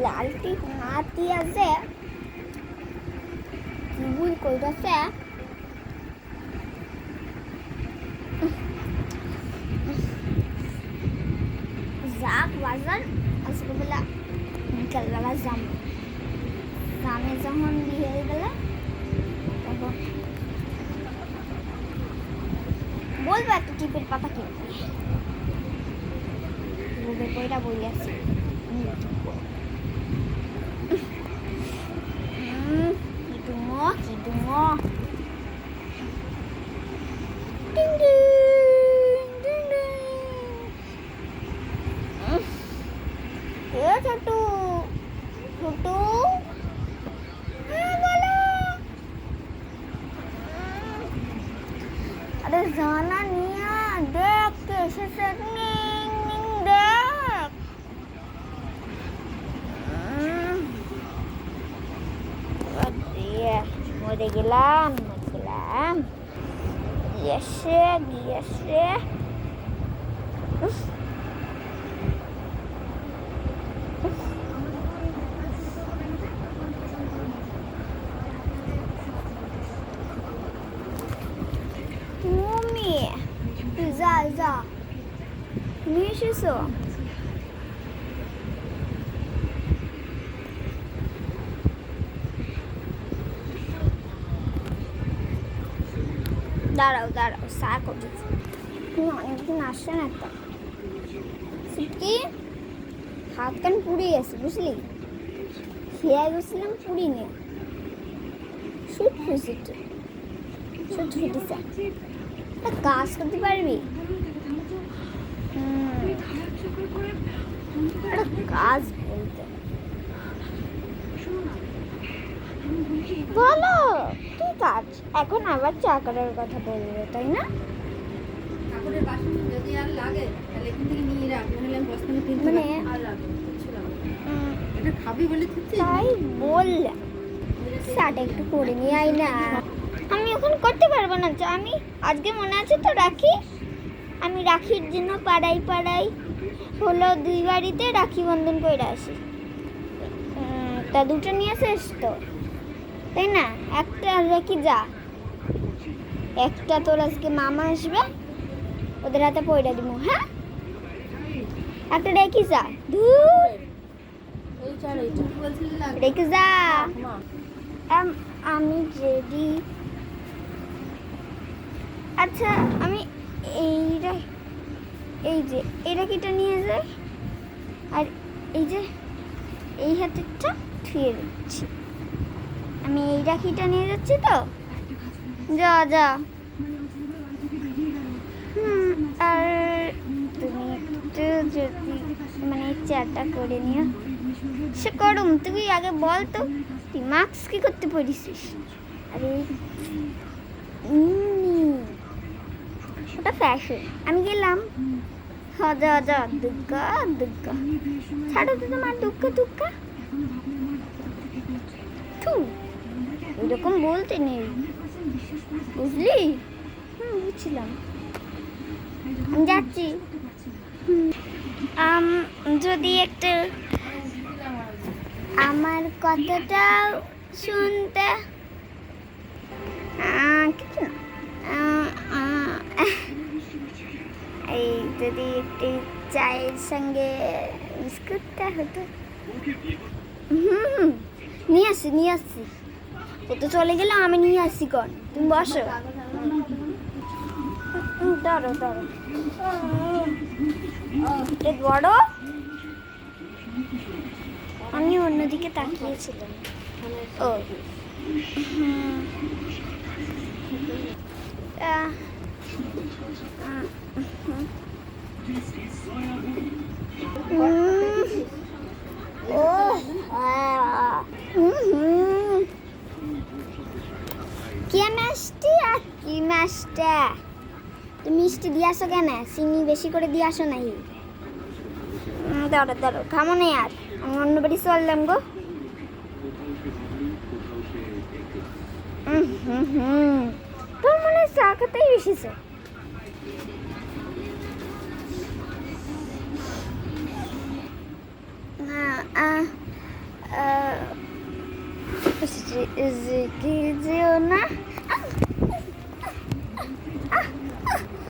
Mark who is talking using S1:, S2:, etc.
S1: লালটি হাতি আছে কি ভুল কইতাছে যাক বাজার আজকে বেলা বিকালবেলা যাবো গ্রামে যখন বিয়ে হয়ে গেলে তখন বলবো একটা টিপের পাতা কিনবে রোদে বইটা বই আছে কি দুমো ডিং ডিং ডিং ডিং এ ছোটু ছোটু বলো আরে জানা নিয়া দেখ কে এসেছে নিং নিং দেখ মরে গেলাম গিয়েছে মম্মি যা তুমি এসেছো দাঁড়াও চা করতেছি তুমি অনেকদিন আসছে না একটা কি হাত কান পুড়ে গেছে বুঝলি খেয়ে গেছিলাম পুড়ি নিয়ে শুট ফুটেছে কাজ করতে পারবি কাজ বলতে বলো কি কাজ এখন আবার চা করার কথা বলবে তাই না মানে তাই বললাম চাটা একটু করে নিয়ে আই না আমি এখন করতে পারবো না চা আমি আজকে মনে আছে তো রাখি আমি রাখির জন্য পাড়াই হলো 2 বাড়িতে রাখি বন্ধন করে আসি তা দুটো নিয়ে আসিস তো তাই না একটা রেখে যা একটা তোর আজকে মামা আসবে ওদের হাতে পয়সা দিব হ্যাঁ একটা রেখে যা ধুর রেখে যা আমি রেডি আচ্ছা আমি এই যে এই রাখিটা নিয়ে যাই আর এই যে এই হাতেরটা ধুয়ে দিচ্ছি আমি এই রাখিটা নিয়ে যাচ্ছি তো যা আর তুমি একটু যদি মানে চাটা করে নিও সে করুম তুই আগে বল তো তুই মাস্ক কি করতে পড়িস আরে ওটা ফ্যাশন আমি গেলাম যা দুগ্গা ছাড়ো তো তোমার দুগ্গা এরকম বলতে নেই বুঝলি বুঝছিলাম আমি যাচ্ছি যদি একটু আমার কথাটা শুনতে কিছু এই যদি একটু চায়ের সঙ্গে বিস্কুটটা হতো নিয়ে আসছি ও তো চলে গেলাম আমি নিয়ে আসছি কন তুমি বসো দাঁড়ো বড় আমি অন্যদিকে তাকিয়েছিলাম ও কি মাছটা তুমি মিষ্টি দিয়ে আসো কেন চিনি বেশি করে দিয়ে আসো নাই দাঁড়ো খামো না আর আমি অন্য বাড়ি চললাম গো তোর মনে হয় চা খেতেই এসেছে যেও না